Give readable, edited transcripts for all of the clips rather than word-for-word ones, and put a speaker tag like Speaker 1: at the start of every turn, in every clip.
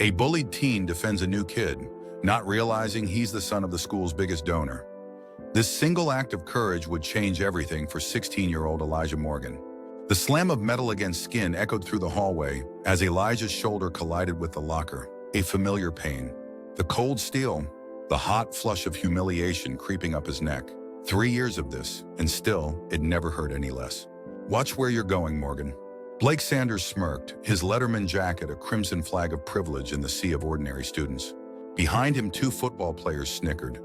Speaker 1: A bullied teen defends a new kid, not realizing he's the son of the school's biggest donor. This single act of courage would change everything for 16-year-old Elijah Morgan. The slam of metal against skin echoed through the hallway as Elijah's shoulder collided with the locker, a familiar pain. The cold steel, the hot flush of humiliation creeping up his neck. 3 years of this, and still, it never hurt any less. "Watch where you're going, Morgan." Blake Sanders smirked, his Letterman jacket a crimson flag of privilege in the sea of ordinary students. Behind him, 2 football players snickered,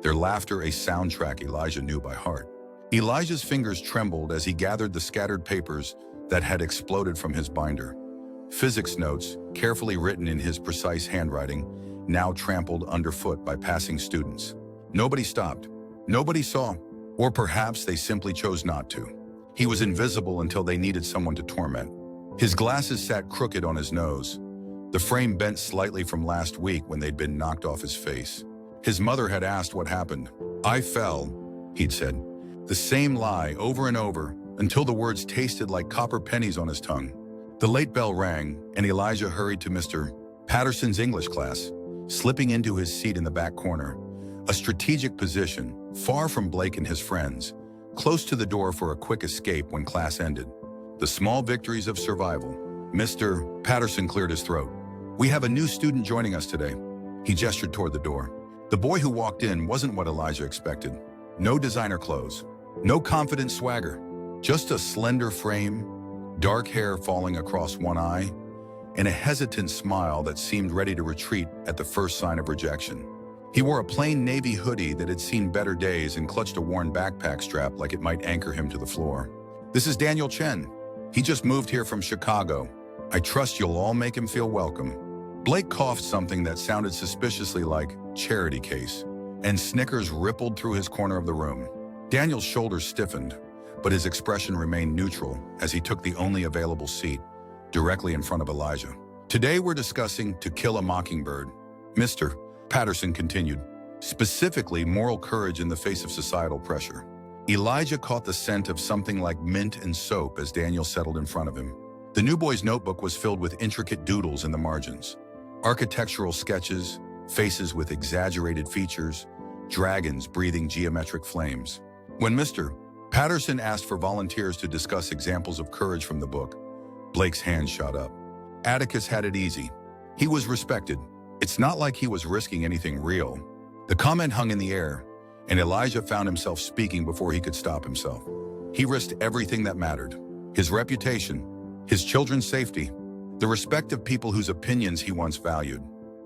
Speaker 1: their laughter a soundtrack Elijah knew by heart. Elijah's fingers trembled as he gathered the scattered papers that had exploded from his binder. Physics notes, carefully written in his precise handwriting, now trampled underfoot by passing students. Nobody stopped. Nobody saw. Or perhaps they simply chose not to. He was invisible until they needed someone to torment. His glasses sat crooked on his nose, the frame bent slightly from last week when they'd been knocked off his face. His mother had asked what happened. "I fell," he'd said. The same lie over and over until the words tasted like copper pennies on his tongue. The late bell rang, and Elijah hurried to Mr. Patterson's English class, slipping into his seat in the back corner, a strategic position, far from Blake and his friends, close to the door for a quick escape when class ended. The small victories of survival. Mr. Patterson cleared his throat. "We have a new student joining us today." He gestured toward the door. The boy who walked in wasn't what Elijah expected. No designer clothes, no confident swagger, just a slender frame, dark hair falling across one eye, and a hesitant smile that seemed ready to retreat at the first sign of rejection. He wore a plain navy hoodie that had seen better days and clutched a worn backpack strap like it might anchor him to the floor. "This is Daniel Chen. He just moved here from Chicago. I trust you'll all make him feel welcome." Blake coughed something that sounded suspiciously like charity case, and snickers rippled through his corner of the room. Daniel's shoulders stiffened, but his expression remained neutral as he took the only available seat, directly in front of Elijah. "Today we're discussing To Kill a Mockingbird," Mr. Patterson continued, "specifically moral courage in the face of societal pressure." Elijah caught the scent of something like mint and soap as Daniel settled in front of him. The new boy's notebook was filled with intricate doodles in the margins. Architectural sketches, faces with exaggerated features, dragons breathing geometric flames. When Mr. Patterson asked for volunteers to discuss examples of courage from the book, Blake's hand shot up. Atticus had it easy. He was respected. It's not like he was risking anything real. The comment hung in the air, and Elijah found himself speaking before he could stop himself. He risked everything that mattered: his reputation, his children's safety, the respect of people whose opinions he once valued.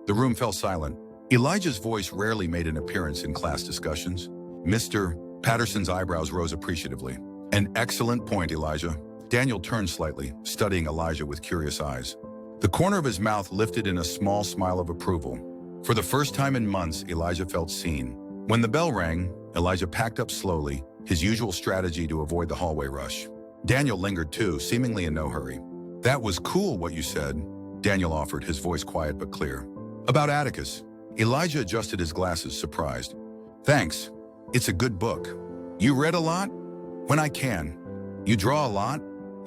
Speaker 1: The room fell silent. Elijah's voice rarely made an appearance in class discussions. Mr. Patterson's eyebrows rose appreciatively. "An excellent point, Elijah." Daniel turned slightly, studying Elijah with curious eyes. The corner of his mouth lifted in a small smile of approval. For the first time in months, Elijah felt seen. When the bell rang, Elijah packed up slowly, his usual strategy to avoid the hallway rush. Daniel lingered too, seemingly in no hurry. "That was cool what you said," Daniel offered, his voice quiet but clear. "About Atticus." Elijah adjusted his glasses, surprised. "Thanks. It's a good book." "You read a lot?" "When I can." "You draw a lot?"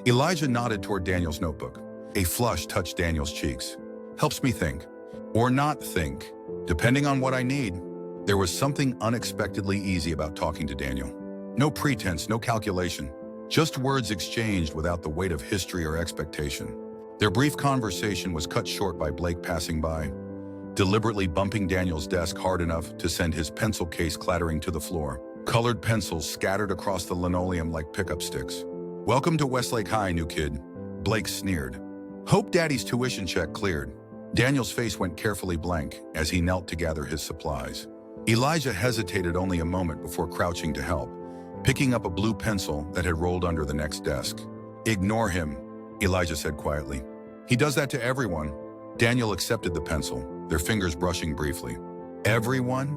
Speaker 1: Elijah nodded toward Daniel's notebook. A flush touched Daniel's cheeks. "Helps me think. Or not think, depending on what I need." There was something unexpectedly easy about talking to Daniel. No pretense, no calculation. Just words exchanged without the weight of history or expectation. Their brief conversation was cut short by Blake passing by, deliberately bumping Daniel's desk hard enough to send his pencil case clattering to the floor. Colored pencils scattered across the linoleum like pickup sticks. "Welcome to Westlake High, new kid," Blake sneered. "Hope Daddy's tuition check cleared." Daniel's face went carefully blank as he knelt to gather his supplies. Elijah hesitated only a moment before crouching to help, picking up a blue pencil that had rolled under the next desk. "Ignore him," Elijah said quietly. "He does that to everyone." Daniel accepted the pencil, their fingers brushing briefly. "Everyone?"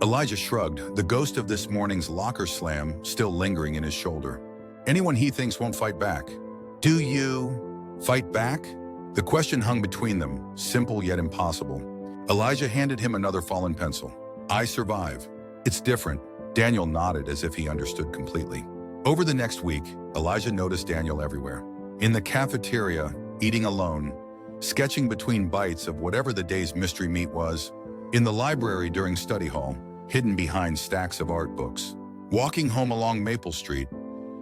Speaker 1: Elijah shrugged, the ghost of this morning's locker slam still lingering in his shoulder. "Anyone he thinks won't fight back." "Do you fight back?" The question hung between them, simple yet impossible. Elijah handed him another fallen pencil. "I survive. It's different." Daniel nodded as if he understood completely. Over the next week, Elijah noticed Daniel everywhere. In the cafeteria, eating alone, sketching between bites of whatever the day's mystery meat was. In the library during study hall, hidden behind stacks of art books. Walking home along Maple Street,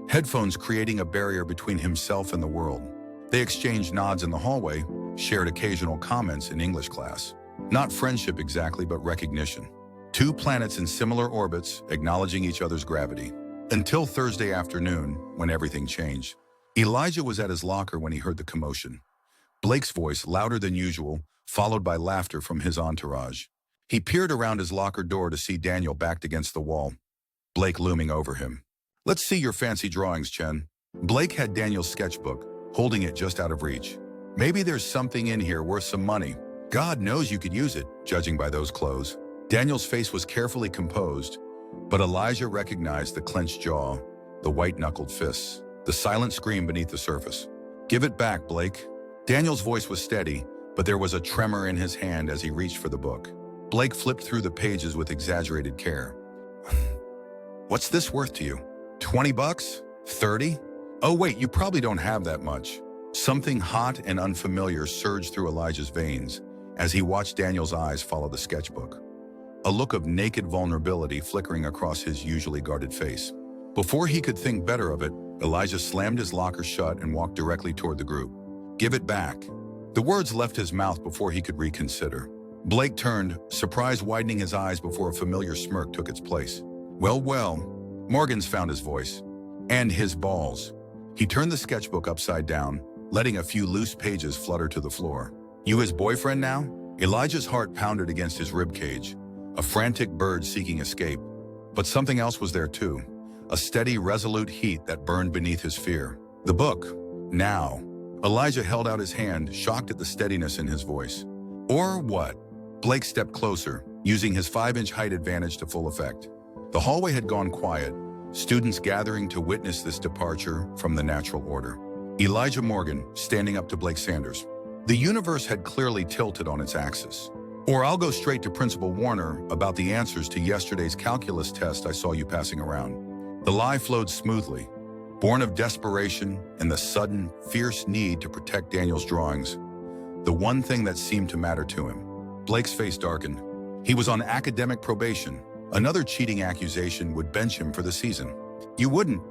Speaker 1: headphones creating a barrier between himself and the world. They exchanged nods in the hallway, shared occasional comments in English class. Not friendship exactly, but recognition. Two planets in similar orbits, acknowledging each other's gravity. Until Thursday afternoon, when everything changed. Elijah was at his locker when he heard the commotion. Blake's voice, louder than usual, followed by laughter from his entourage. He peered around his locker door to see Daniel backed against the wall, Blake looming over him. "Let's see your fancy drawings, Chen." Blake had Daniel's sketchbook, holding it just out of reach. "Maybe there's something in here worth some money. God knows you could use it, judging by those clothes." Daniel's face was carefully composed, but Elijah recognized the clenched jaw, the white-knuckled fists, the silent scream beneath the surface. "Give it back, Blake." Daniel's voice was steady, but there was a tremor in his hand as he reached for the book. Blake flipped through the pages with exaggerated care. "What's this worth to you? 20 bucks? 30? Oh wait, you probably don't have that much." Something hot and unfamiliar surged through Elijah's veins as he watched Daniel's eyes follow the sketchbook. A look of naked vulnerability flickering across his usually guarded face. Before he could think better of it, Elijah slammed his locker shut and walked directly toward the group. "Give it back." The words left his mouth before he could reconsider. Blake turned, surprise widening his eyes before a familiar smirk took its place. Well, Morgan's found his voice. And his balls. He turned the sketchbook upside down, letting a few loose pages flutter to the floor. "You his boyfriend now?" Elijah's heart pounded against his ribcage, a frantic bird seeking escape. But something else was there too, a steady, resolute heat that burned beneath his fear. "The book. Now." Elijah held out his hand, shocked at the steadiness in his voice. "Or what?" Blake stepped closer, using his 5-inch height advantage to full effect. The hallway had gone quiet, students gathering to witness this departure from the natural order. Elijah Morgan, standing up to Blake Sanders. The universe had clearly tilted on its axis. "Or I'll go straight to Principal Warner about the answers to yesterday's calculus test I saw you passing around." The lie flowed smoothly, born of desperation and the sudden, fierce need to protect Daniel's drawings, the one thing that seemed to matter to him. Blake's face darkened. He was on academic probation. Another cheating accusation would bench him for the season. "You wouldn't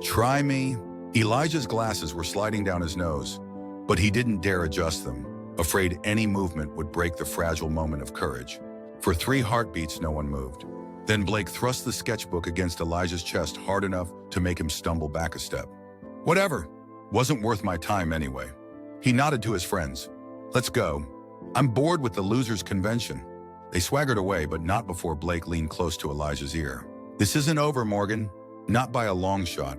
Speaker 1: try me?" Elijah's glasses were sliding down his nose, but he didn't dare adjust them, afraid any movement would break the fragile moment of courage. For 3 heartbeats, no one moved. Then Blake thrust the sketchbook against Elijah's chest hard enough to make him stumble back a step. "Whatever. Wasn't worth my time anyway." He nodded to his friends. "Let's go. I'm bored with the losers' convention." They swaggered away, but not before Blake leaned close to Elijah's ear. "This isn't over, Morgan. Not by a long shot."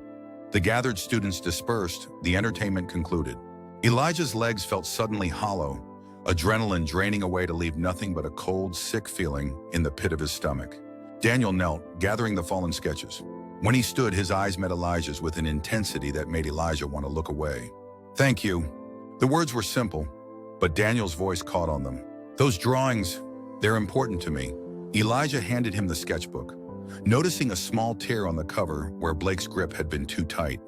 Speaker 1: The gathered students dispersed, the entertainment concluded. Elijah's legs felt suddenly hollow, adrenaline draining away to leave nothing but a cold, sick feeling in the pit of his stomach. Daniel knelt, gathering the fallen sketches. When he stood, his eyes met Elijah's with an intensity that made Elijah want to look away. "Thank you." The words were simple, but Daniel's voice caught on them. "Those drawings, they're important to me." Elijah handed him the sketchbook, noticing a small tear on the cover where Blake's grip had been too tight.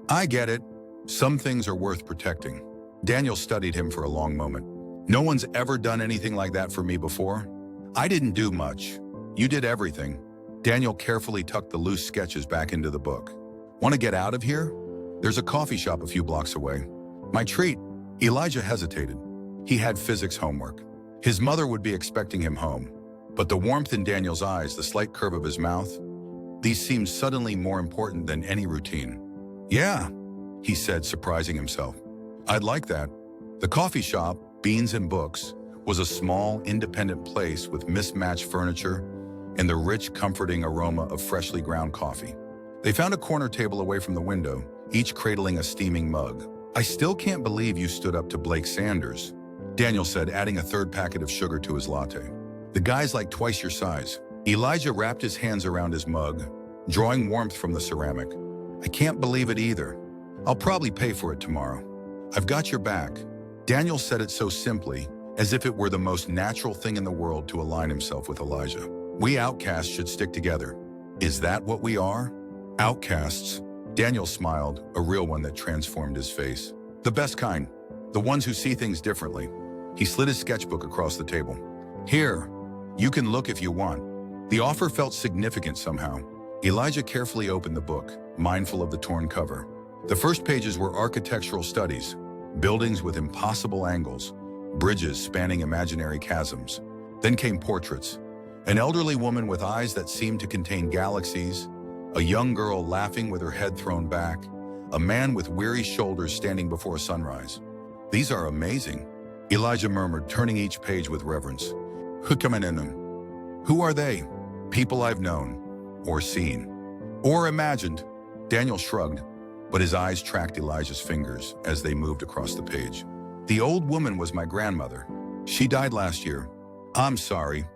Speaker 1: "I get it. Some things are worth protecting." Daniel studied him for a long moment. "No one's ever done anything like that for me before." "I didn't do much. You did everything." Daniel carefully tucked the loose sketches back into the book. "Want to get out of here? There's a coffee shop a few blocks away." "My treat." Elijah hesitated. He had physics homework. His mother would be expecting him home. But the warmth in Daniel's eyes, the slight curve of his mouth, these seemed suddenly more important than any routine. "Yeah," he said, surprising himself. "I'd like that." The coffee shop, Beans and Books, was a small, independent place with mismatched furniture and the rich, comforting aroma of freshly ground coffee. They found a corner table away from the window, each cradling a steaming mug. "I still can't believe you stood up to Blake Sanders," Daniel said, adding a 3rd packet of sugar to his latte. "The guy's like twice your size." Elijah wrapped his hands around his mug, drawing warmth from the ceramic. "I can't believe it either. I'll probably pay for it tomorrow." "I've got your back." Daniel said it so simply, as if it were the most natural thing in the world to align himself with Elijah. "We outcasts should stick together." "Is that what we are?" "Outcasts." Daniel smiled, a real one that transformed his face. "The best kind." The ones who see things differently. He slid his sketchbook across the table. Here, you can look if you want. The offer felt significant somehow. Elijah carefully opened the book, mindful of the torn cover. The first pages were architectural studies, buildings with impossible angles, bridges spanning imaginary chasms. Then came portraits. An elderly woman with eyes that seemed to contain galaxies, a young girl laughing with her head thrown back, a man with weary shoulders standing before sunrise. These are amazing, Elijah murmured, turning each page with reverence. Who are they? People I've known, or seen, or imagined. Daniel shrugged, but his eyes tracked Elijah's fingers as they moved across the page. The old woman was my grandmother. She died last year. I'm sorry.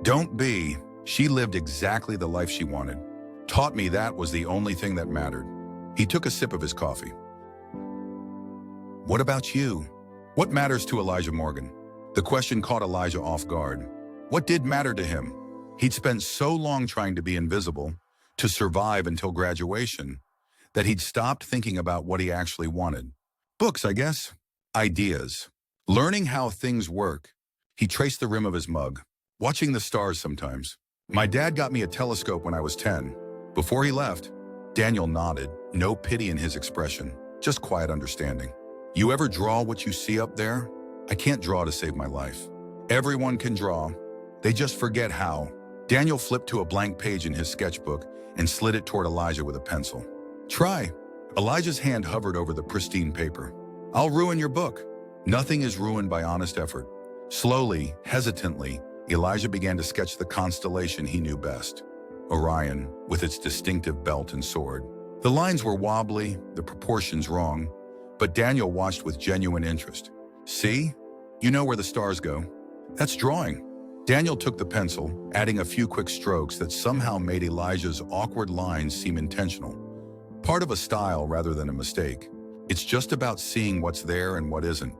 Speaker 1: Don't be. She lived exactly the life she wanted. Taught me that was the only thing that mattered. He took a sip of his coffee. What about you? What matters to Elijah Morgan? The question caught Elijah off guard. What did matter to him? He'd spent so long trying to be invisible, to survive until graduation, that he'd stopped thinking about what he actually wanted. Books, I guess. Ideas. Learning how things work. He traced the rim of his mug, watching the stars sometimes. My dad got me a telescope when I was 10. Before he left, Daniel nodded, no pity in his expression, just quiet understanding. You ever draw what you see up there? I can't draw to save my life. Everyone can draw. They just forget how. Daniel flipped to a blank page in his sketchbook and slid it toward Elijah with a pencil. Try. Elijah's hand hovered over the pristine paper. I'll ruin your book. Nothing is ruined by honest effort. Slowly, hesitantly, Elijah began to sketch the constellation he knew best. Orion, with its distinctive belt and sword. The lines were wobbly, the proportions wrong, but Daniel watched with genuine interest. See? You know where the stars go. That's drawing. Daniel took the pencil, adding a few quick strokes that somehow made Elijah's awkward lines seem intentional. Part of a style rather than a mistake. It's just about seeing what's there and what isn't.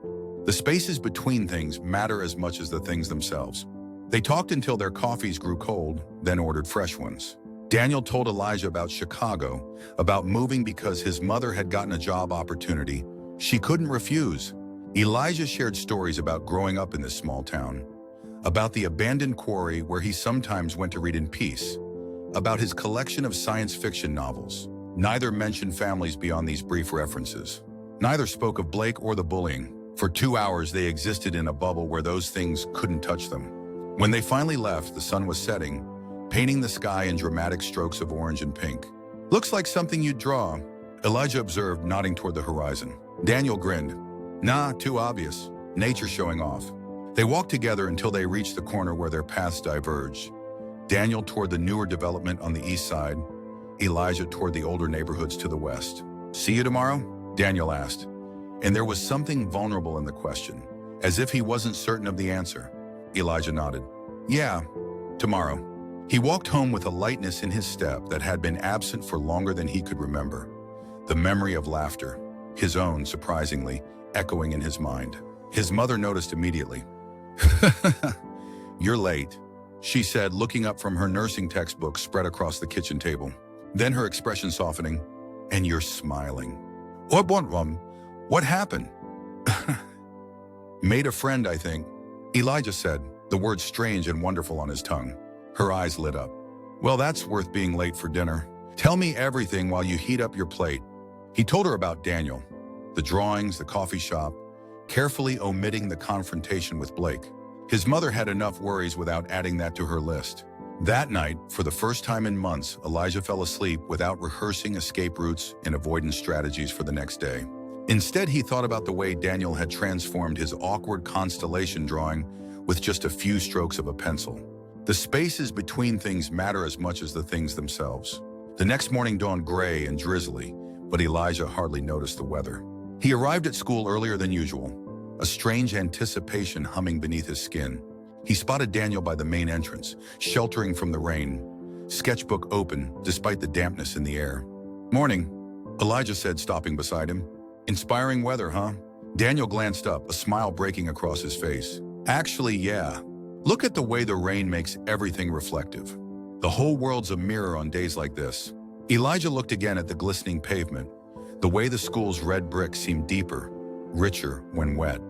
Speaker 1: The spaces between things matter as much as the things themselves. They talked until their coffees grew cold, then ordered fresh ones. Daniel told Elijah about Chicago, about moving because his mother had gotten a job opportunity she couldn't refuse. Elijah shared stories about growing up in this small town, about the abandoned quarry where he sometimes went to read in peace, about his collection of science fiction novels. Neither mentioned families beyond these brief references. Neither spoke of Blake or the bullying. For 2 hours, they existed in a bubble where those things couldn't touch them. When they finally left, the sun was setting, painting the sky in dramatic strokes of orange and pink. Looks like something you'd draw, Elijah observed, nodding toward the horizon. Daniel grinned. Nah, too obvious. Nature showing off. They walked together until they reached the corner where their paths diverged. Daniel toward the newer development on the east side, Elijah toward the older neighborhoods to the west. See you tomorrow? Daniel asked. And there was something vulnerable in the question, as if he wasn't certain of the answer. Elijah nodded. Yeah, tomorrow. He walked home with a lightness in his step that had been absent for longer than he could remember. The memory of laughter, his own, surprisingly, echoing in his mind. His mother noticed immediately. You're late, she said, looking up from her nursing textbook spread across the kitchen table. Then her expression softening. And you're smiling. What happened? Made a friend, I think, Elijah said, the word strange and wonderful on his tongue. Her eyes lit up. Well, that's worth being late for dinner. Tell me everything while you heat up your plate. He told her about Daniel, the drawings, the coffee shop, carefully omitting the confrontation with Blake. His mother had enough worries without adding that to her list. That night, for the first time in months, Elijah fell asleep without rehearsing escape routes and avoidance strategies for the next day. Instead, he thought about the way Daniel had transformed his awkward constellation drawing with just a few strokes of a pencil. The spaces between things matter as much as the things themselves. The next morning dawned gray and drizzly, but Elijah hardly noticed the weather. He arrived at school earlier than usual, a strange anticipation humming beneath his skin. He spotted Daniel by the main entrance, sheltering from the rain, sketchbook open despite the dampness in the air. Morning, Elijah said, stopping beside him. Inspiring weather, huh? Daniel glanced up, a smile breaking across his face. Actually, yeah. Look at the way the rain makes everything reflective. The whole world's a mirror on days like this. Elijah looked again at the glistening pavement, the way the school's red brick seemed deeper, richer when wet.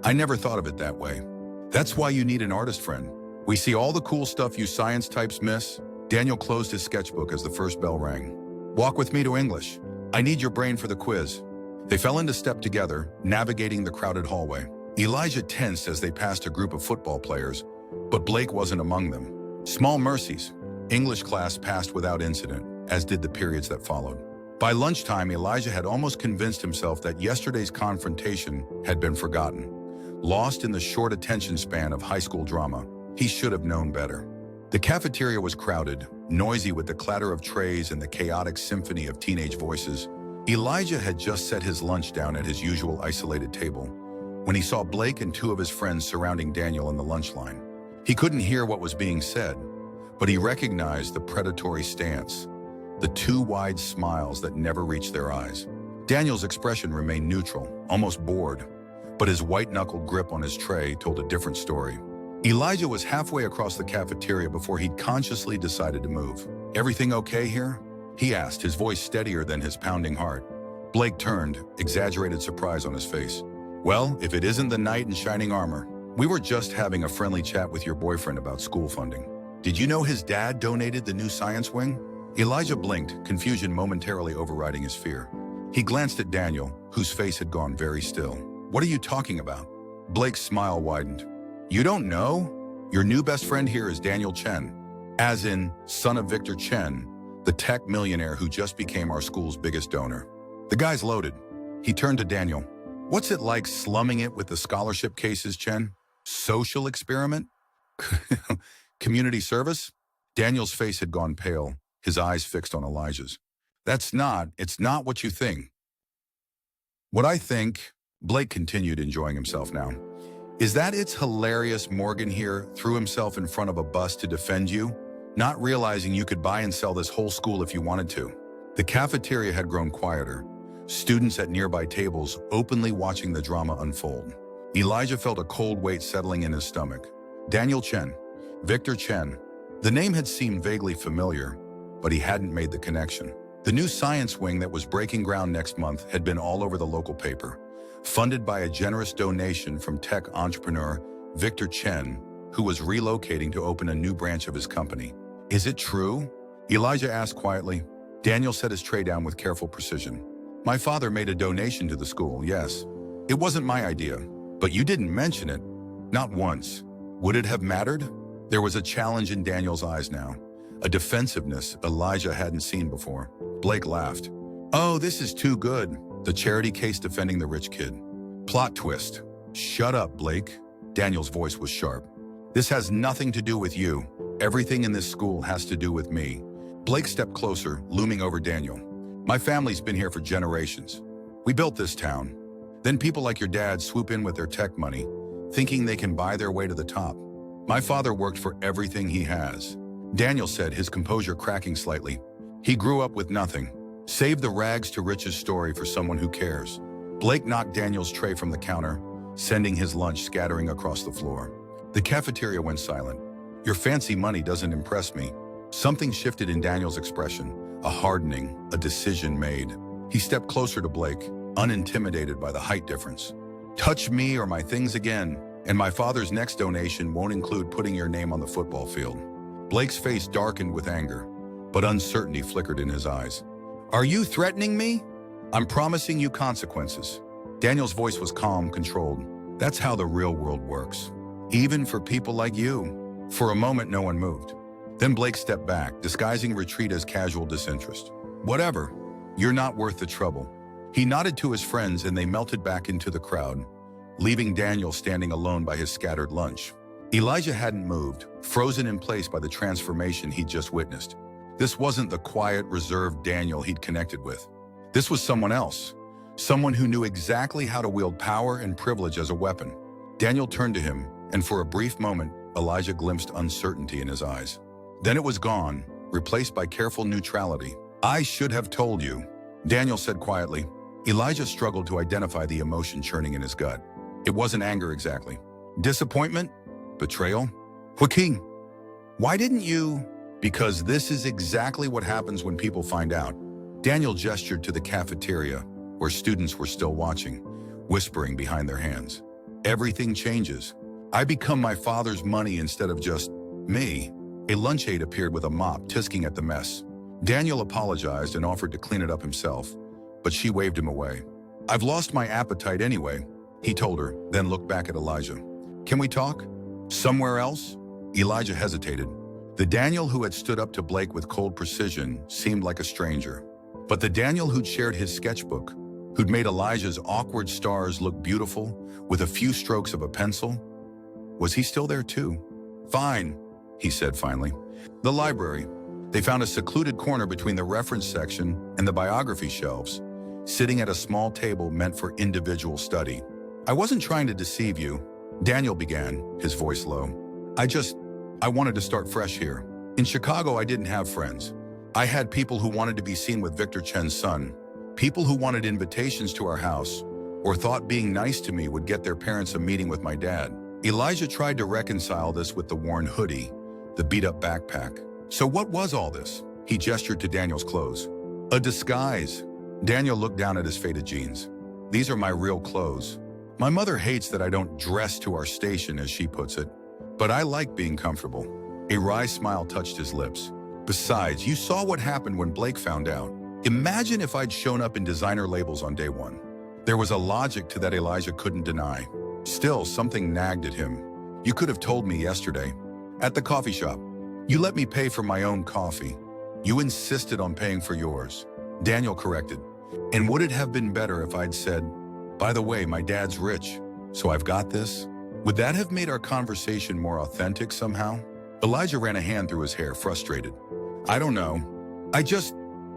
Speaker 1: I never thought of it that way. That's why you need an artist friend. We see all the cool stuff you science types miss. Daniel closed his sketchbook as the first bell rang. Walk with me to English. I need your brain for the quiz. They fell into step together, navigating the crowded hallway. Elijah tensed as they passed a group of football players, but Blake wasn't among them. Small mercies. English class passed without incident, as did the periods that followed. By lunchtime, Elijah had almost convinced himself that yesterday's confrontation had been forgotten. Lost in the short attention span of high school drama, he should have known better. The cafeteria was crowded, noisy with the clatter of trays and the chaotic symphony of teenage voices. Elijah had just set his lunch down at his usual isolated table when he saw Blake and two of his friends surrounding Daniel in the lunch line. He couldn't hear what was being said, but he recognized the predatory stance, the two wide smiles that never reached their eyes. Daniel's expression remained neutral, almost bored, but his white-knuckled grip on his tray told a different story. Elijah was halfway across the cafeteria before he'd consciously decided to move. "Everything okay here?" he asked, his voice steadier than his pounding heart. Blake turned, exaggerated surprise on his face. "Well, if it isn't the knight in shining armor. We were just having a friendly chat with your boyfriend about school funding. Did you know his dad donated the new science wing?" Elijah blinked, confusion momentarily overriding his fear. He glanced at Daniel, whose face had gone very still. "What are you talking about?" Blake's smile widened. "You don't know? Your new best friend here is Daniel Chen, as in son of Victor Chen, the tech millionaire who just became our school's biggest donor." The guy's loaded. He turned to Daniel. "What's it like slumming it with the scholarship cases, Chen? Social experiment? Community service?" Daniel's face had gone pale, his eyes fixed on Elijah's. It's not what you think." "What I think," Blake continued, enjoying himself now, "is that it's hilarious Morgan here threw himself in front of a bus to defend you, not realizing you could buy and sell this whole school if you wanted to." The cafeteria had grown quieter, students at nearby tables openly watching the drama unfold. Elijah felt a cold weight settling in his stomach. Daniel Chen, Victor Chen. The name had seemed vaguely familiar, but he hadn't made the connection. The new science wing that was breaking ground next month had been all over the local paper, funded by a generous donation from tech entrepreneur Victor Chen, who was relocating to open a new branch of his company. "Is it true?" Elijah asked quietly. Daniel set his tray down with careful precision. "My father made a donation to the school, yes. It wasn't my idea, but you didn't mention it. Not once. Would it have mattered?" There was a challenge in Daniel's eyes now, a defensiveness Elijah hadn't seen before. Blake laughed. "Oh, this is too good. The charity case defending the rich kid. Plot twist." "Shut up, Blake." Daniel's voice was sharp. "This has nothing to do with you. Everything in this school has to do with me." Blake stepped closer, looming over Daniel. "My family's been here for generations. We built this town. Then people like your dad swoop in with their tech money, thinking they can buy their way to the top. My father worked for everything he has." Daniel said, his composure cracking slightly. "He grew up with nothing. Save the rags to riches story for someone who cares." Blake knocked Daniel's tray from the counter, sending his lunch scattering across the floor. The cafeteria went silent. "Your fancy money doesn't impress me." Something shifted in Daniel's expression, a hardening, a decision made. He stepped closer to Blake, unintimidated by the height difference. "Touch me or my things again, and my father's next donation won't include putting your name on the football field." Blake's face darkened with anger, but uncertainty flickered in his eyes. "Are you threatening me?" "I'm promising you consequences." Daniel's voice was calm, controlled. "That's how the real world works. Even for people like you." For a moment, no one moved. Then Blake stepped back, disguising retreat as casual disinterest. "Whatever. You're not worth the trouble." He nodded to his friends and they melted back into the crowd, leaving Daniel standing alone by his scattered lunch. Elijah hadn't moved, frozen in place by the transformation he'd just witnessed. This wasn't the quiet, reserved Daniel he'd connected with. This was someone else, someone who knew exactly how to wield power and privilege as a weapon. Daniel turned to him, and for a brief moment, Elijah glimpsed uncertainty in his eyes. Then it was gone, replaced by careful neutrality. "I should have told you," Daniel said quietly. Elijah struggled to identify the emotion churning in his gut. It wasn't anger exactly. Disappointment? Betrayal? Joaquin, why didn't you? Because this is exactly what happens when people find out. Daniel gestured to the cafeteria, where students were still watching. whispering behind their hands. Everything changes. I become my father's money instead of just me. A lunch aide appeared with a mop, tisking at the mess. Daniel apologized and offered to clean it up himself, but she waved him away. I've lost my appetite anyway, he told her, then looked back at Elijah. Can we talk? Somewhere else? Elijah hesitated. The Daniel who had stood up to Blake with cold precision seemed like a stranger. But the Daniel who'd shared his sketchbook, who'd made Elijah's awkward stars look beautiful with a few strokes of a pencil, was he still there too? Fine, he said finally. The library. They found a secluded corner between the reference section and the biography shelves, sitting at a small table meant for individual study. I wasn't trying to deceive you, Daniel began, his voice low. I wanted to start fresh here. In Chicago, I didn't have friends. I had people who wanted to be seen with Victor Chen's son, people who wanted invitations to our house, or thought being nice to me would get their parents a meeting with my dad. Elijah tried to reconcile this with the worn hoodie, the beat-up backpack. So what was all this? He gestured to Daniel's clothes. A disguise. Daniel looked down at his faded jeans. These are my real clothes. My mother hates that I don't dress to our station, as she puts it, but I like being comfortable. A wry smile touched his lips. Besides, you saw what happened when Blake found out. Imagine if I'd shown up in designer labels on day one. There was a logic to that Elijah couldn't deny. Still, something nagged at him. You could have told me yesterday. At the coffee shop. You let me pay for my own coffee. You insisted on paying for yours. Daniel corrected. And would it have been better if I'd said, by the way, my dad's rich, so I've got this? Would that have made our conversation more authentic somehow? Elijah ran a hand through his hair, frustrated. I don't know. I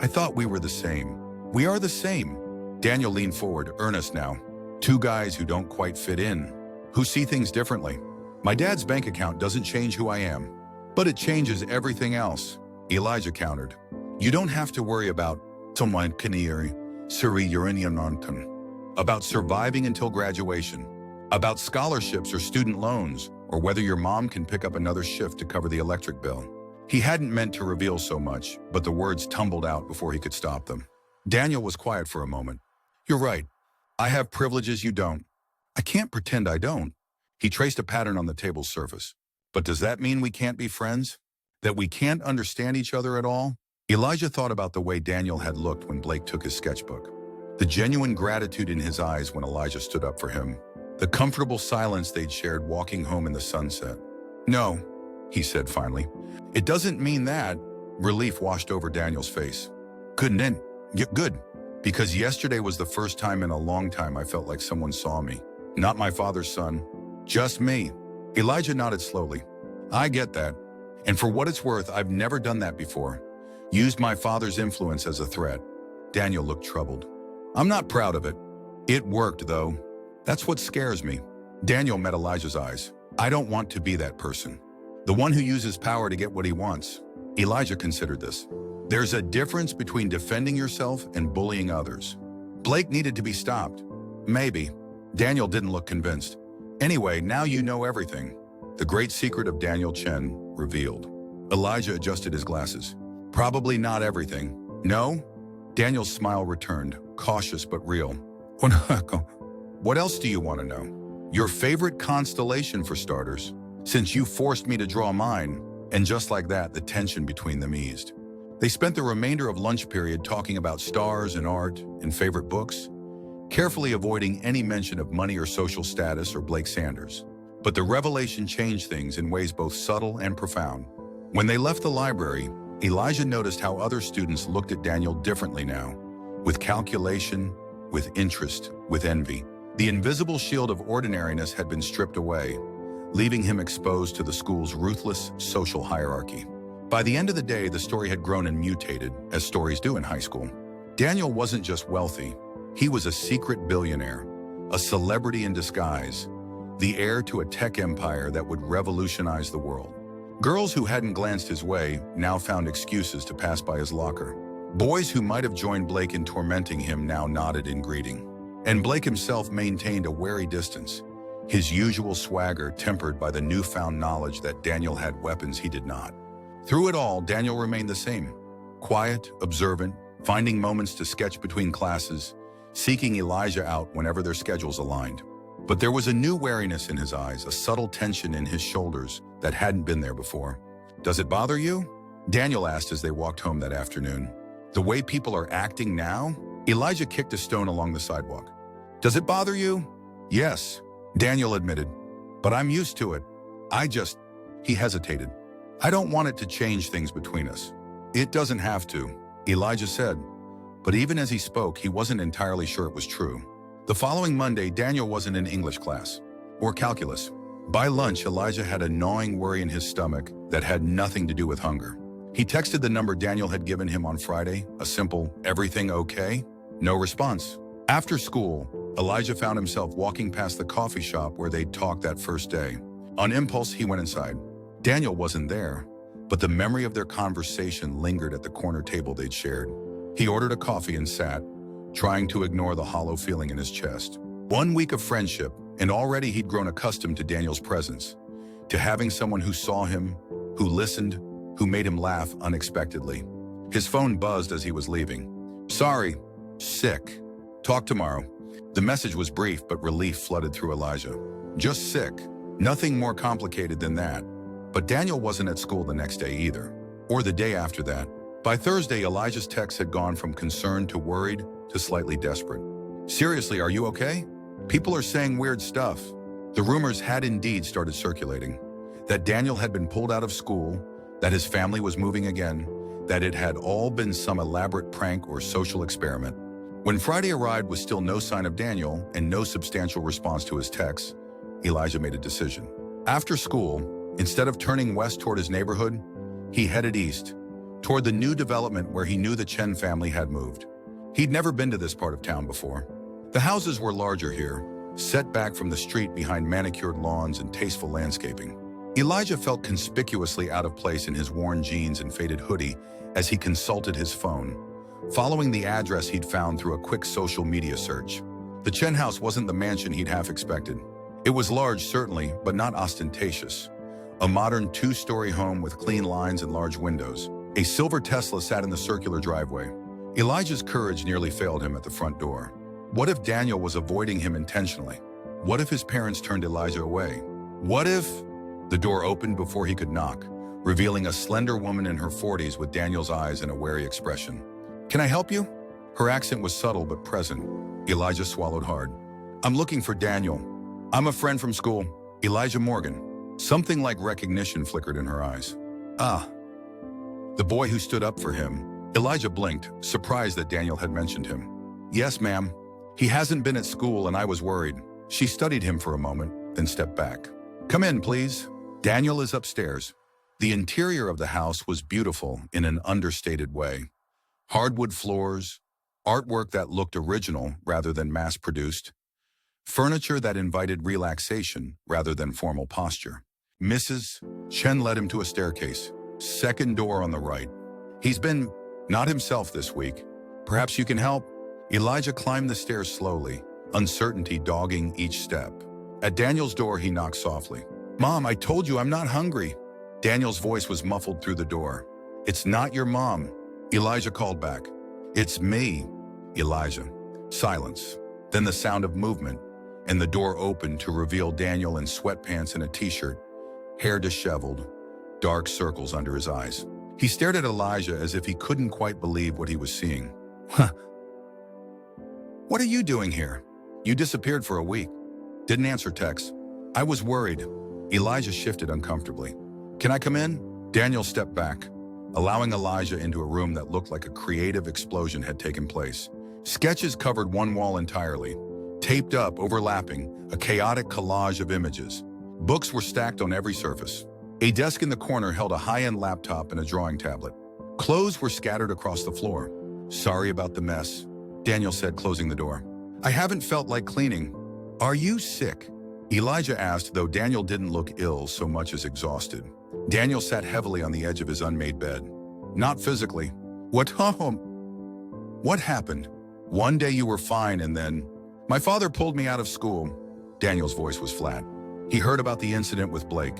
Speaker 1: thought we were the same. We are the same. Daniel leaned forward, earnest now. Two guys who don't quite fit in, who see things differently. My dad's bank account doesn't change who I am, but it changes everything else, Elijah countered. You don't have to worry about about surviving until graduation, about scholarships or student loans, or whether your mom can pick up another shift to cover the electric bill. He hadn't meant to reveal so much, but the words tumbled out before he could stop them. Daniel was quiet for a moment. You're right. I have privileges you don't. I can't pretend I don't. He traced a pattern on the table's surface. But does that mean we can't be friends? That we can't understand each other at all? Elijah thought about the way Daniel had looked when Blake took his sketchbook. The genuine gratitude in his eyes when Elijah stood up for him. The comfortable silence they'd shared walking home in the sunset. No, he said finally. It doesn't mean that. Relief washed over Daniel's face. Good. Because yesterday was the first time in a long time I felt like someone saw me. Not my father's son. Just me. Elijah nodded slowly. I get that. And for what it's worth, I've never done that before. Used my father's influence as a threat. Daniel looked troubled. I'm not proud of it. It worked, though. That's what scares me. Daniel met Elijah's eyes. I don't want to be that person. The one who uses power to get what he wants. Elijah considered this. There's a difference between defending yourself and bullying others. Blake needed to be stopped. Maybe. Daniel didn't look convinced. Anyway, now you know everything. The great secret of Daniel Chen revealed. Elijah adjusted his glasses. Probably not everything. No? Daniel's smile returned, cautious but real. What else do you want to know? Your favorite constellation, for starters, since you forced me to draw mine. And just like that, the tension between them eased. They spent the remainder of lunch period talking about stars and art and favorite books, carefully avoiding any mention of money or social status or Blake Sanders. But the revelation changed things in ways both subtle and profound. When they left the library, Elijah noticed how other students looked at Daniel differently now, with calculation, with interest, with envy. The invisible shield of ordinariness had been stripped away, leaving him exposed to the school's ruthless social hierarchy. By the end of the day, the story had grown and mutated, as stories do in high school. Daniel wasn't just wealthy. He was a secret billionaire, a celebrity in disguise, the heir to a tech empire that would revolutionize the world. Girls who hadn't glanced his way now found excuses to pass by his locker. Boys who might have joined Blake in tormenting him now nodded in greeting. And Blake himself maintained a wary distance, his usual swagger tempered by the newfound knowledge that Daniel had weapons he did not. Through it all, Daniel remained the same. Quiet, observant, finding moments to sketch between classes, seeking Elijah out whenever their schedules aligned. But there was a new wariness in his eyes, a subtle tension in his shoulders that hadn't been there before. "Does it bother you?" Daniel asked as they walked home that afternoon. "The way people are acting now?" Elijah kicked a stone along the sidewalk. "Does it bother you?" "Yes," Daniel admitted, "but I'm used to it. He hesitated. "I don't want it to change things between us." "It doesn't have to," Elijah said. But even as he spoke, he wasn't entirely sure it was true. The following Monday, Daniel wasn't in English class or calculus. By lunch, Elijah had a gnawing worry in his stomach that had nothing to do with hunger. He texted the number Daniel had given him on Friday, a simple, "Everything okay?" No response. After school, Elijah found himself walking past the coffee shop where they'd talked that first day. On impulse, he went inside. Daniel wasn't there, but the memory of their conversation lingered at the corner table they'd shared. He ordered a coffee and sat, trying to ignore the hollow feeling in his chest. 1 week of friendship, and already he'd grown accustomed to Daniel's presence, to having someone who saw him, who listened, who made him laugh unexpectedly. His phone buzzed as he was leaving. "Sorry, sick. Talk tomorrow." The message was brief, but relief flooded through Elijah. Just sick. Nothing more complicated than that. But Daniel wasn't at school the next day either, or the day after that. By Thursday, Elijah's texts had gone from concerned to worried to slightly desperate. "Seriously, are you okay? People are saying weird stuff." The rumors had indeed started circulating. That Daniel had been pulled out of school, that his family was moving again, that it had all been some elaborate prank or social experiment. When Friday arrived with still no sign of Daniel and no substantial response to his texts, Elijah made a decision. After school, instead of turning west toward his neighborhood, he headed east, toward the new development where he knew the Chen family had moved. He'd never been to this part of town before. The houses were larger here, set back from the street behind manicured lawns and tasteful landscaping. Elijah felt conspicuously out of place in his worn jeans and faded hoodie as he consulted his phone, following the address he'd found through a quick social media search. The Chen house wasn't the mansion he'd half expected. It was large, certainly, but not ostentatious. A modern 2-story home with clean lines and large windows. A silver Tesla sat in the circular driveway. Elijah's courage nearly failed him at the front door. What if Daniel was avoiding him intentionally? What if his parents turned Elijah away? What if... The door opened before he could knock, revealing a slender woman in her 40s with Daniel's eyes and a wary expression. "Can I help you?" Her accent was subtle but present. Elijah swallowed hard. "I'm looking for Daniel. I'm a friend from school, Elijah Morgan." Something like recognition flickered in her eyes. "Ah." The boy who stood up for him. Elijah blinked, surprised that Daniel had mentioned him. "Yes, ma'am. He hasn't been at school and I was worried." She studied him for a moment, then stepped back. "Come in, please. Daniel is upstairs." The interior of the house was beautiful in an understated way. Hardwood floors, artwork that looked original rather than mass-produced, furniture that invited relaxation rather than formal posture. Mrs. Chen led him to a staircase, second door on the right. "He's been not himself this week. Perhaps you can help?" Elijah climbed the stairs slowly, uncertainty dogging each step. At Daniel's door, he knocked softly. "Mom, I told you I'm not hungry." Daniel's voice was muffled through the door. "It's not your mom," Elijah called back. "It's me, Elijah." Silence. Then the sound of movement, and the door opened to reveal Daniel in sweatpants and a t-shirt, hair disheveled, dark circles under his eyes. He stared at Elijah as if he couldn't quite believe what he was seeing. "Huh. What are you doing here? You disappeared for a week." Didn't answer texts. "I was worried." Elijah shifted uncomfortably. "Can I come in?" Daniel stepped back, allowing Elijah into a room that looked like a creative explosion had taken place. Sketches covered one wall entirely, taped up, overlapping, a chaotic collage of images. Books were stacked on every surface. A desk in the corner held a high-end laptop and a drawing tablet. Clothes were scattered across the floor. "Sorry about the mess," Daniel said, closing the door. "I haven't felt like cleaning." "Are you sick?" Elijah asked, though Daniel didn't look ill so much as exhausted. Daniel sat heavily on the edge of his unmade bed. "Not physically." What happened? "One day you were fine and then..." "My father pulled me out of school." Daniel's voice was flat. "He heard about the incident with Blake.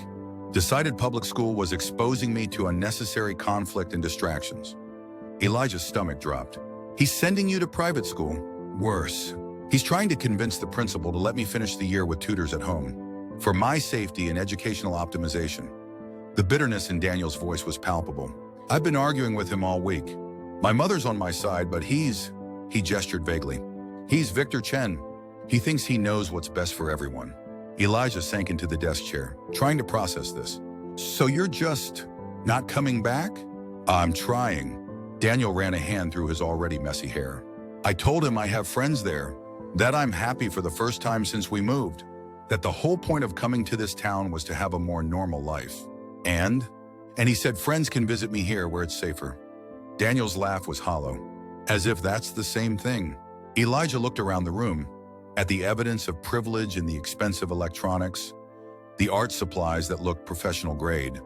Speaker 1: Decided public school was exposing me to unnecessary conflict and distractions." Elijah's stomach dropped. "He's sending you to private school?" Worse, he's trying to convince the principal to let me finish the year with tutors at home, for my safety and educational optimization. The bitterness in Daniel's voice was palpable. I've been arguing with him all week. My mother's on my side, but he gestured vaguely. He's Victor Chen. He thinks he knows what's best for everyone. Elijah sank into the desk chair, trying to process this. So you're just not coming back? I'm trying. Daniel ran a hand through his already messy hair. I told him I have friends there, that I'm happy for the first time since we moved, that the whole point of coming to this town was to have a more normal life. And he said friends can visit me here where it's safer. Daniel's laugh was hollow, as if that's the same thing. Elijah looked around the room, at the evidence of privilege in the expensive electronics, the art supplies that looked professional grade,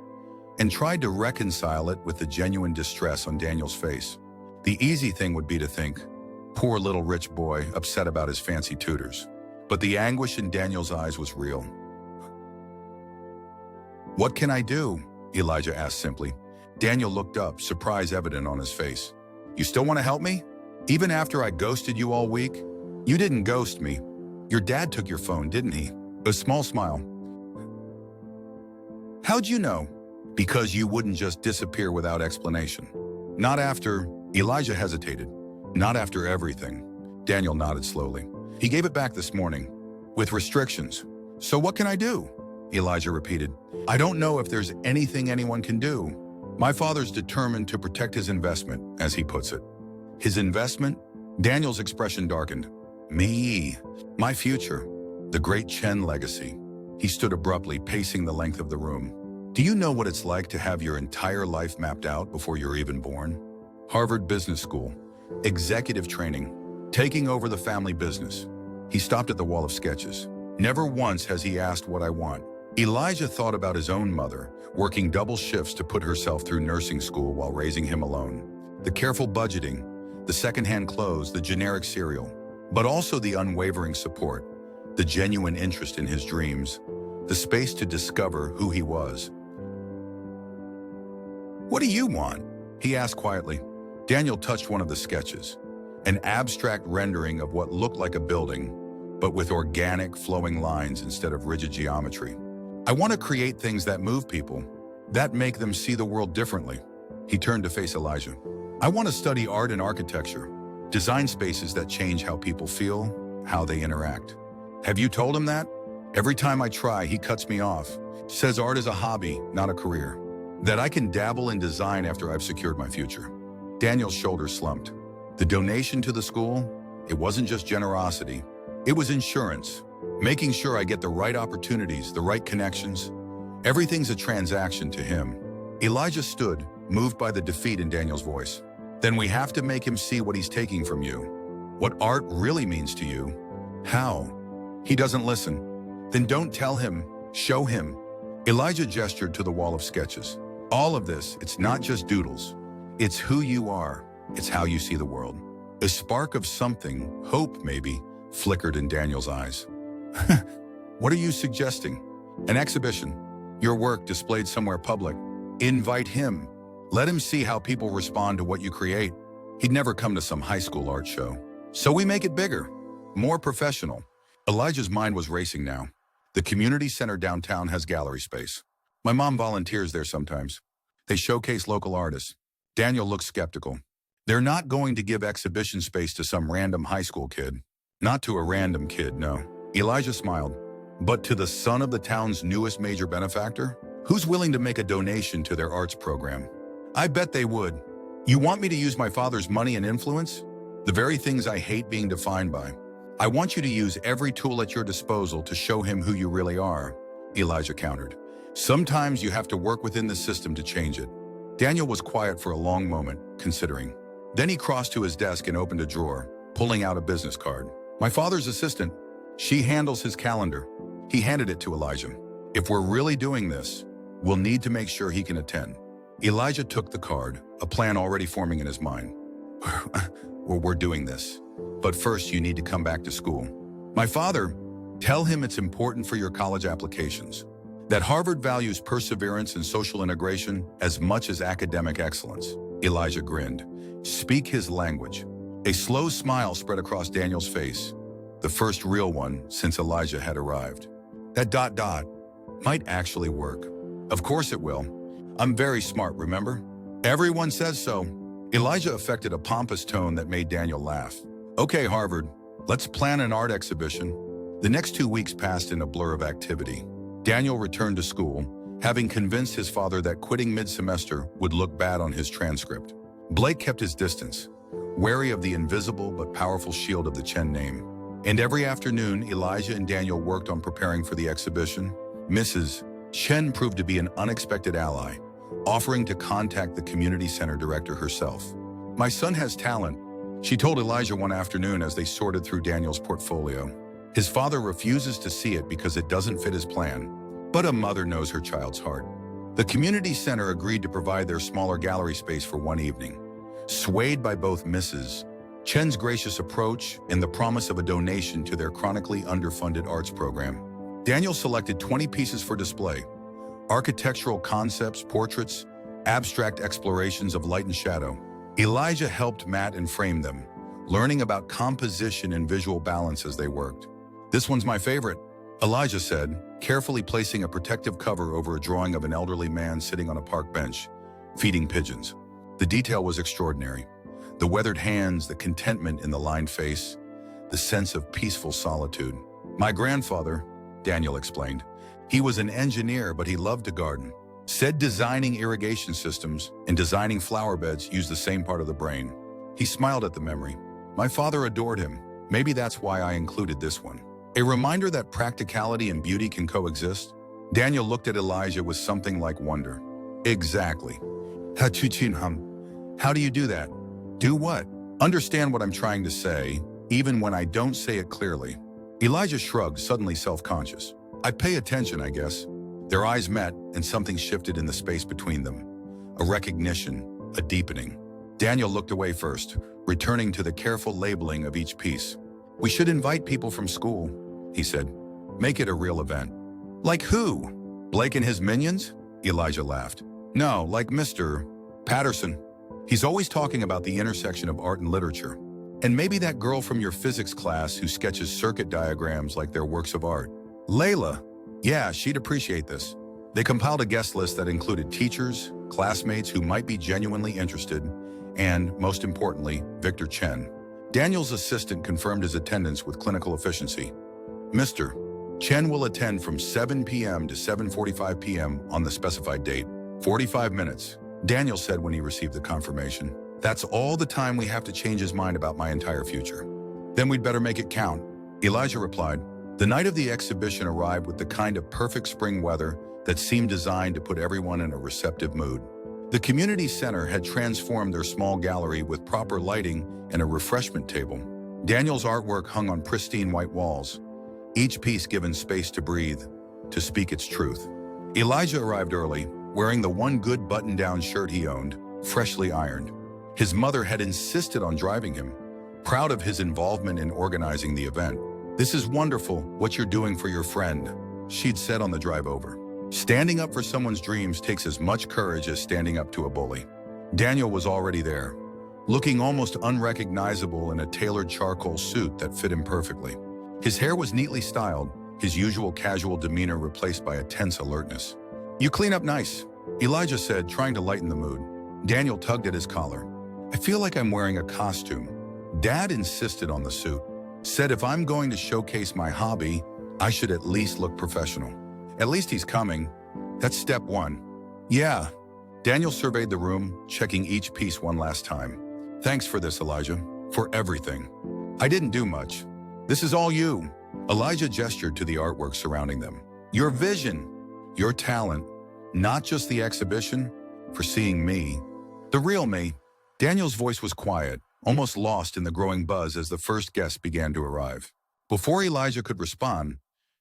Speaker 1: and tried to reconcile it with the genuine distress on Daniel's face. The easy thing would be to think, poor little rich boy upset about his fancy tutors. But the anguish in Daniel's eyes was real. What can I do? Elijah asked simply. Daniel looked up, surprise evident on his face. You still want to help me? Even after I ghosted you all week? You didn't ghost me. Your dad took your phone, didn't he? A small smile. How'd you know? Because you wouldn't just disappear without explanation. Not after, Elijah hesitated. Not after everything. Daniel nodded slowly. He gave it back this morning, with restrictions. So what can I do? Elijah repeated. I don't know if there's anything anyone can do. My father's determined to protect his investment, as he puts it. His investment? Daniel's expression darkened. Me. My future. The great Chen legacy. He stood abruptly, pacing the length of the room. Do you know what it's like to have your entire life mapped out before you're even born? Harvard Business School. Executive training. Taking over the family business. He stopped at the wall of sketches. Never once has he asked what I want. Elijah thought about his own mother, working double shifts to put herself through nursing school while raising him alone. The careful budgeting, the secondhand clothes, the generic cereal, but also the unwavering support, the genuine interest in his dreams, the space to discover who he was. What do you want? He asked quietly. Daniel touched one of the sketches, an abstract rendering of what looked like a building, but with organic, flowing lines instead of rigid geometry. I want to create things that move people, that make them see the world differently. He turned to face Elijah. I want to study art and architecture, design spaces that change how people feel, how they interact. Have you told him that? Every time I try, he cuts me off, says art is a hobby, not a career, that I can dabble in design after I've secured my future. Daniel's shoulders slumped. The donation to the school, it wasn't just generosity, it was insurance, making sure I get the right opportunities, the right connections. Everything's a transaction to him. Elijah stood, moved by the defeat in Daniel's voice. Then we have to make him see what he's taking from you. What art really means to you. How? He doesn't listen. Then don't tell him, show him. Elijah gestured to the wall of sketches. All of this, it's not just doodles. It's who you are. It's how you see the world. A spark of something, hope maybe, flickered in Daniel's eyes. What are you suggesting? An exhibition. Your work displayed somewhere public. Invite him. Let him see how people respond to what you create. He'd never come to some high school art show. So we make it bigger, more professional. Elijah's mind was racing now. The community center downtown has gallery space. My mom volunteers there sometimes. They showcase local artists. Daniel looked skeptical. They're not going to give exhibition space to some random high school kid. Not to a random kid, no. Elijah smiled. But to the son of the town's newest major benefactor? Who's willing to make a donation to their arts program? I bet they would. You want me to use my father's money and influence? The very things I hate being defined by. I want you to use every tool at your disposal to show him who you really are, Elijah countered. Sometimes you have to work within the system to change it. Daniel was quiet for a long moment, considering. Then he crossed to his desk and opened a drawer, pulling out a business card. My father's assistant. She handles his calendar. He handed it to Elijah. If we're really doing this, we'll need to make sure he can attend. Elijah took the card, a plan already forming in his mind. We're doing this. But first, you need to come back to school. My father, tell him it's important for your college applications. That Harvard values perseverance and social integration as much as academic excellence. Elijah grinned. Speak his language. A slow smile spread across Daniel's face, the first real one since Elijah had arrived. That ... might actually work. Of course it will. I'm very smart, remember? Everyone says so. Elijah affected a pompous tone that made Daniel laugh. Okay, Harvard, let's plan an art exhibition. The next 2 weeks passed in a blur of activity. Daniel returned to school, having convinced his father that quitting mid-semester would look bad on his transcript. Blake kept his distance, wary of the invisible but powerful shield of the Chen name. And every afternoon, Elijah and Daniel worked on preparing for the exhibition. Mrs. Chen proved to be an unexpected ally, offering to contact the community center director herself. My son has talent, she told Elijah one afternoon as they sorted through Daniel's portfolio. His father refuses to see it because it doesn't fit his plan, but a mother knows her child's heart. The community center agreed to provide their smaller gallery space for one evening. Swayed by both Mrs. Chen's gracious approach and the promise of a donation to their chronically underfunded arts program, Daniel selected 20 pieces for display. Architectural concepts, portraits, abstract explorations of light and shadow. Elijah helped mat and frame them, learning about composition and visual balance as they worked. This one's my favorite, Elijah said, carefully placing a protective cover over a drawing of an elderly man sitting on a park bench, feeding pigeons. The detail was extraordinary. The weathered hands, the contentment in the lined face, the sense of peaceful solitude. My grandfather, Daniel explained, he was an engineer, but he loved to garden. Said designing irrigation systems and designing flower beds used the same part of the brain. He smiled at the memory. My father adored him. Maybe that's why I included this one. A reminder that practicality and beauty can coexist. Daniel looked at Elijah with something like wonder. Exactly. How do you do that? Do what? Understand what I'm trying to say, even when I don't say it clearly. Elijah shrugged, suddenly self-conscious. I pay attention, I guess. Their eyes met, and something shifted in the space between them. A recognition, a deepening. Daniel looked away first, returning to the careful labeling of each piece. We should invite people from school, he said. Make it a real event. Like who? Blake and his minions? Elijah laughed. No, like Mr. Patterson. He's always talking about the intersection of art and literature. And maybe that girl from your physics class who sketches circuit diagrams like they're works of art. Layla. Yeah, she'd appreciate this. They compiled a guest list that included teachers, classmates who might be genuinely interested, and, most importantly, Victor Chen. Daniel's assistant confirmed his attendance with clinical efficiency. Mr. Chen will attend from 7 p.m. to 7:45 p.m. on the specified date. 45 minutes, Daniel said when he received the confirmation. That's all the time we have to change his mind about my entire future. Then we'd better make it count, Elijah replied. The night of the exhibition arrived with the kind of perfect spring weather that seemed designed to put everyone in a receptive mood. The community center had transformed their small gallery with proper lighting and a refreshment table. Daniel's artwork hung on pristine white walls, each piece given space to breathe, to speak its truth. Elijah arrived early, wearing the one good button-down shirt he owned, freshly ironed. His mother had insisted on driving him, proud of his involvement in organizing the event. This is wonderful, what you're doing for your friend, she'd said on the drive over. Standing up for someone's dreams takes as much courage as standing up to a bully. Daniel was already there, looking almost unrecognizable in a tailored charcoal suit that fit him perfectly. His hair was neatly styled, his usual casual demeanor replaced by a tense alertness. You clean up nice, Elijah said, trying to lighten the mood. Daniel tugged at his collar. I feel like I'm wearing a costume. Dad insisted on the suit. Said if I'm going to showcase my hobby, I should at least look professional. At least he's coming. That's step one. Yeah. Daniel surveyed the room, checking each piece one last time. Thanks for this, Elijah. For everything. I didn't do much. This is all you. Elijah gestured to the artwork surrounding them. Your vision, your talent, not just the exhibition, for seeing me. The real me. Daniel's voice was quiet, almost lost in the growing buzz as the first guests began to arrive. Before Elijah could respond,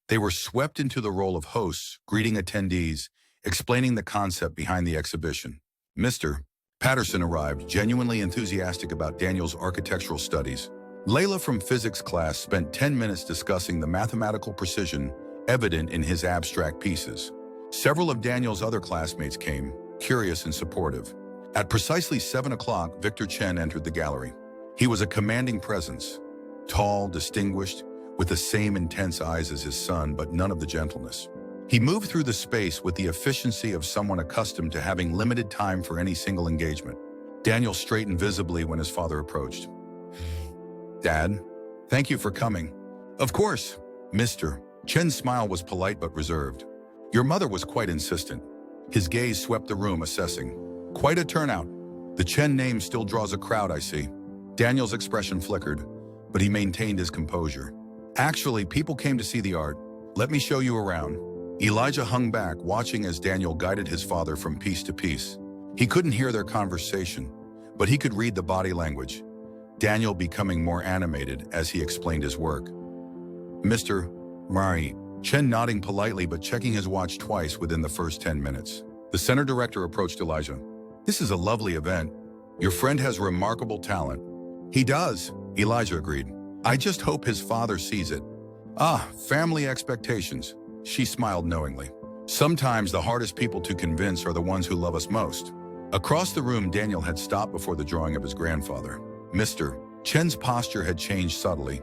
Speaker 1: they were swept into the role of hosts, greeting attendees, explaining the concept behind the exhibition. Mr. Patterson arrived, genuinely enthusiastic about Daniel's architectural studies. Layla from physics class spent 10 minutes discussing the mathematical precision evident in his abstract pieces. Several of Daniel's other classmates came, curious and supportive. At precisely 7 o'clock, Victor Chen entered the gallery. He was a commanding presence, tall, distinguished, with the same intense eyes as his son, but none of the gentleness. He moved through the space with the efficiency of someone accustomed to having limited time for any single engagement. Daniel straightened visibly when his father approached. "Dad, thank you for coming." "Of course, Mr." Chen's smile was polite but reserved. "Your mother was quite insistent." His gaze swept the room, assessing. "Quite a turnout. The Chen name still draws a crowd, I see." Daniel's expression flickered, but he maintained his composure. "Actually, people came to see the art. Let me show you around." Elijah hung back, watching as Daniel guided his father from piece to piece. He couldn't hear their conversation, but he could read the body language, Daniel becoming more animated as he explained his work. "Mr. Mari," Chen nodding politely but checking his watch twice within the first 10 minutes. The center director approached Elijah. "This is a lovely event. Your friend has remarkable talent." "He does," Elijah agreed. "I just hope his father sees it." "Ah, family expectations." She smiled knowingly. "Sometimes the hardest people to convince are the ones who love us most." Across the room, Daniel had stopped before the drawing of his grandfather. Mr. Chen's posture had changed subtly,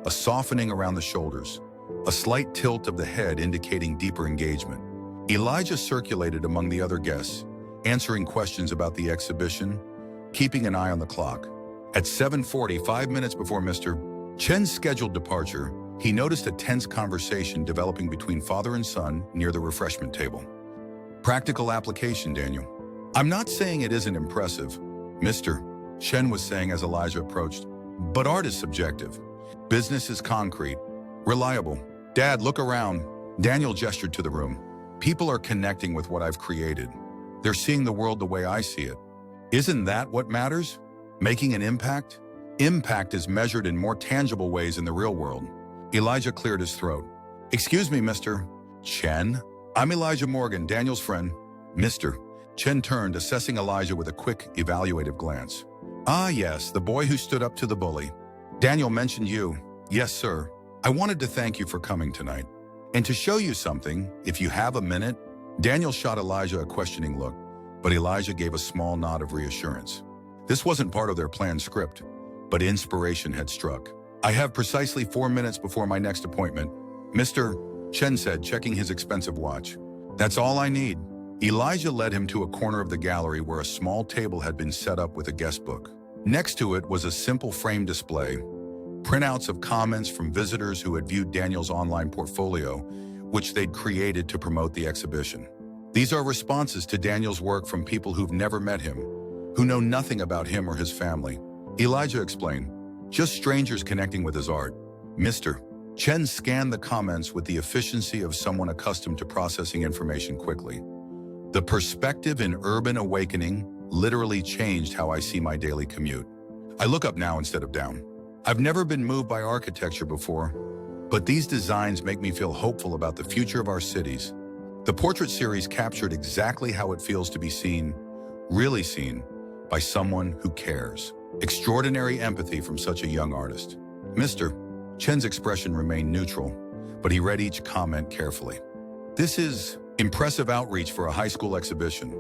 Speaker 1: a softening around the shoulders, a slight tilt of the head indicating deeper engagement. Elijah circulated among the other guests, answering questions about the exhibition, keeping an eye on the clock. At 7:40, 5 minutes before Mr. Chen's scheduled departure, he noticed a tense conversation developing between father and son near the refreshment table. "Practical application, Daniel. I'm not saying it isn't impressive," Mr. Chen was saying as Elijah approached, "but art is subjective. Business is concrete, reliable." "Dad, look around." Daniel gestured to the room. "People are connecting with what I've created. They're seeing the world the way I see it. Isn't that what matters? Making an impact? Impact is measured in more tangible ways in the real world." Elijah cleared his throat. "Excuse me, Mr. Chen? I'm Elijah Morgan, Daniel's friend." Mr. Chen turned, assessing Elijah with a quick, evaluative glance. "Ah, yes, the boy who stood up to the bully. Daniel mentioned you." "Yes, sir. I wanted to thank you for coming tonight. And to show you something, if you have a minute." Daniel shot Elijah a questioning look, but Elijah gave a small nod of reassurance. This wasn't part of their planned script, but inspiration had struck. "I have precisely 4 minutes before my next appointment," Mr. Chen said, checking his expensive watch. "That's all I need." Elijah led him to a corner of the gallery where a small table had been set up with a guest book. Next to it was a simple frame display, printouts of comments from visitors who had viewed Daniel's online portfolio, which they'd created to promote the exhibition. These are responses to Daniel's work from people who've never met him, who know nothing about him or his family. Elijah explained, "Just strangers connecting with his art." Mr. Chen scanned the comments with the efficiency of someone accustomed to processing information quickly. "The perspective in Urban Awakening literally changed how I see my daily commute. I look up now instead of down. I've never been moved by architecture before, but these designs make me feel hopeful about the future of our cities." The portrait series captured exactly how it feels to be seen, really seen, by someone who cares. Extraordinary empathy from such a young artist. Mr. Chen's expression remained neutral, but he read each comment carefully. "This is impressive outreach for a high school exhibition."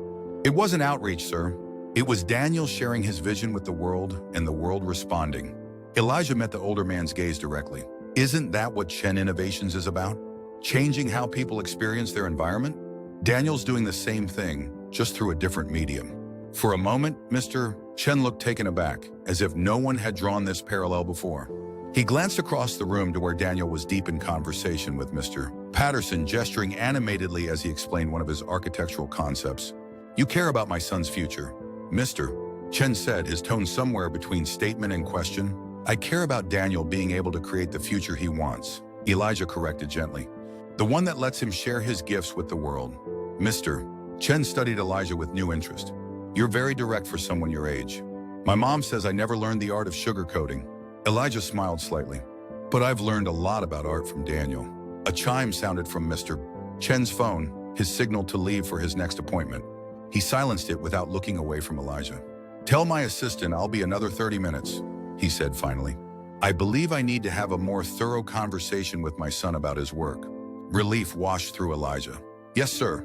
Speaker 1: "It wasn't outreach, sir. It was Daniel sharing his vision with the world and the world responding." Elijah met the older man's gaze directly. "Isn't that what Chen Innovations is about? Changing how people experience their environment?" Daniel's doing the same thing, just through a different medium. For a moment, Mr. Chen looked taken aback, as if no one had drawn this parallel before. He glanced across the room to where Daniel was deep in conversation with Mr. Patterson, gesturing animatedly as he explained one of his architectural concepts. "You care about my son's future," Mr. Chen said, his tone somewhere between statement and question. "I care about Daniel being able to create the future he wants," Elijah corrected gently. "The one that lets him share his gifts with the world." Mr. Chen studied Elijah with new interest. "You're very direct for someone your age. My mom says I never learned the art of sugarcoating." Elijah smiled slightly. "But I've learned a lot about art from Daniel." A chime sounded from Mr. Chen's phone, his signal to leave for his next appointment. He silenced it without looking away from Elijah. "Tell my assistant I'll be another 30 minutes, he said finally. "I believe I need to have a more thorough conversation with my son about his work." Relief washed through Elijah. "Yes, sir.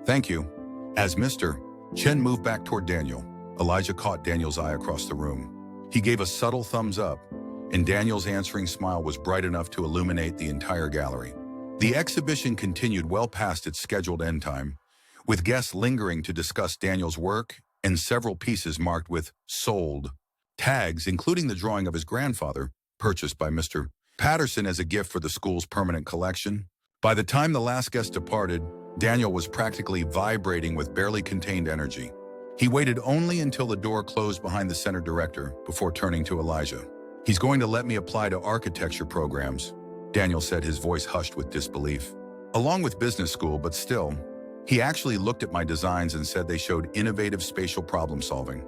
Speaker 1: Thank you." As Mr. Chen moved back toward Daniel, Elijah caught Daniel's eye across the room. He gave a subtle thumbs up, and Daniel's answering smile was bright enough to illuminate the entire gallery. The exhibition continued well past its scheduled end time, with guests lingering to discuss Daniel's work and several pieces marked with "sold" tags, including the drawing of his grandfather, purchased by Mr. Patterson as a gift for the school's permanent collection. By the time the last guest departed, Daniel was practically vibrating with barely contained energy. He waited only until the door closed behind the center director before turning to Elijah. "He's going to let me apply to architecture programs," Daniel said, his voice hushed with disbelief. "Along with business school, but still." He actually looked at my designs and said they showed innovative spatial problem solving.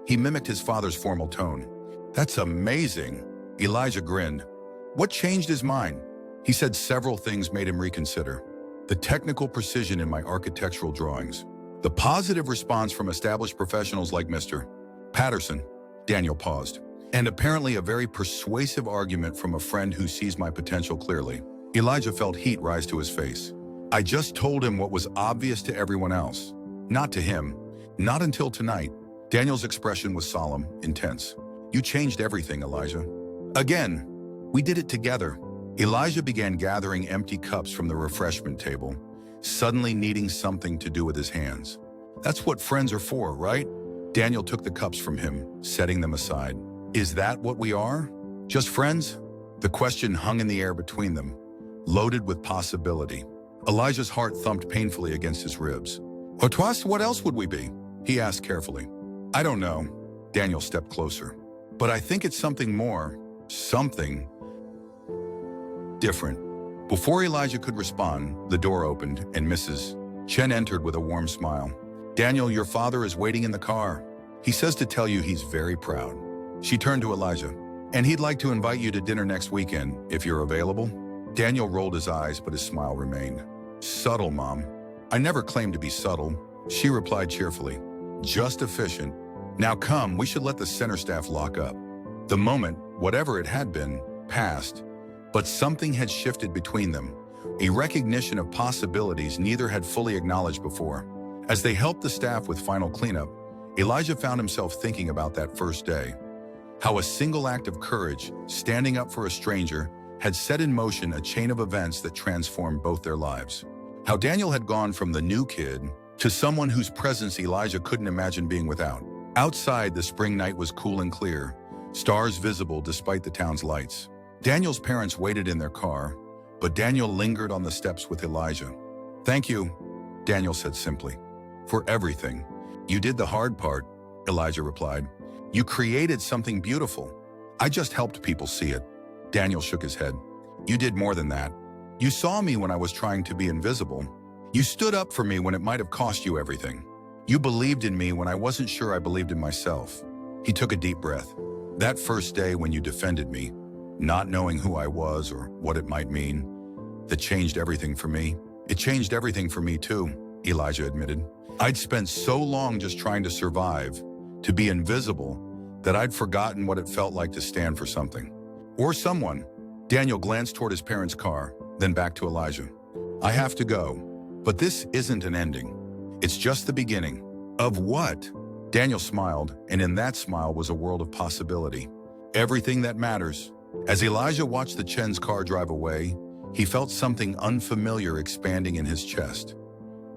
Speaker 1: He mimicked his father's formal tone. "That's amazing." Elijah grinned. "What changed his mind?" He said several things made him reconsider. The technical precision in my architectural drawings, the positive response from established professionals like Mr. Patterson. Daniel paused. "And apparently a very persuasive argument from a friend who sees my potential clearly." Elijah felt heat rise to his face. "I just told him what was obvious to everyone else. Not to him. Not until tonight." Daniel's expression was solemn, intense. "You changed everything, Elijah." "Again, we did it together." Elijah began gathering empty cups from the refreshment table, suddenly needing something to do with his hands. "That's what friends are for, right?" Daniel took the cups from him, setting them aside. "Is that what we are? Just friends?" The question hung in the air between them, loaded with possibility. Elijah's heart thumped painfully against his ribs. What else would we be?" he asked carefully. "I don't know." Daniel stepped closer. "But I think it's something more. Something different." Before Elijah could respond, the door opened and Mrs. Chen entered with a warm smile. "Daniel, your father is waiting in the car. He says to tell you he's very proud." She turned to Elijah. "And he'd like to invite you to dinner next weekend, if you're available." Daniel rolled his eyes, but his smile remained. "Subtle, Mom." "I never claimed to be subtle," she replied cheerfully. "Just efficient. Now come, we should let the center staff lock up." The moment, whatever it had been, passed, but something had shifted between them, a recognition of possibilities neither had fully acknowledged before. As they helped the staff with final cleanup, Elijah found himself thinking about that first day. How a single act of courage, standing up for a stranger, had set in motion a chain of events that transformed both their lives. How Daniel had gone from the new kid to someone whose presence Elijah couldn't imagine being without. Outside, the spring night was cool and clear, stars visible despite the town's lights. Daniel's parents waited in their car, but Daniel lingered on the steps with Elijah. "Thank you," Daniel said simply, "for everything." "You did the hard part," Elijah replied. "You created something beautiful. I just helped people see it." Daniel shook his head. "You did more than that. You saw me when I was trying to be invisible. You stood up for me when it might have cost you everything. You believed in me when I wasn't sure I believed in myself." He took a deep breath. "That first day when you defended me, not knowing who I was or what it might mean, that changed everything for me." "It changed everything for me too," Elijah admitted. "I'd spent so long just trying to survive, to be invisible, that I'd forgotten what it felt like to stand for something. Or someone." Daniel glanced toward his parents' car, then back to Elijah. "I have to go, but this isn't an ending. It's just the beginning." "Of what?" Daniel smiled, and in that smile was a world of possibility. "Everything that matters." As Elijah watched the Chen's car drive away, he felt something unfamiliar expanding in his chest.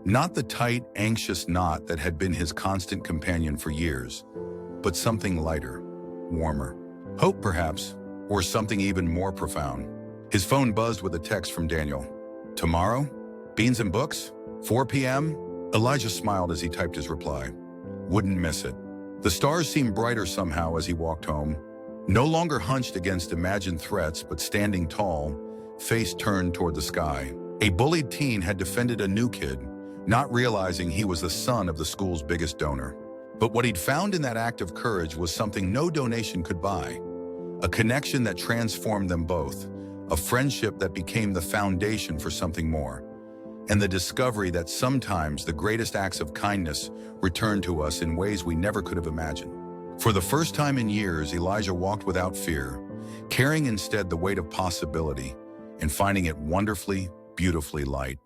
Speaker 1: Not the tight, anxious knot that had been his constant companion for years, but something lighter, warmer. Hope, perhaps, or something even more profound. His phone buzzed with a text from Daniel. "Tomorrow? Beans and books? 4 p.m.? Elijah smiled as he typed his reply. Wouldn't miss it. The stars seemed brighter somehow as he walked home, no longer hunched against imagined threats, but standing tall, face turned toward the sky. A bullied teen had defended a new kid, not realizing he was the son of the school's biggest donor. But what he'd found in that act of courage was something no donation could buy. A connection that transformed them both, a friendship that became the foundation for something more, and the discovery that sometimes the greatest acts of kindness return to us in ways we never could have imagined. For the first time in years, Elijah walked without fear, carrying instead the weight of possibility and finding it wonderfully, beautifully light.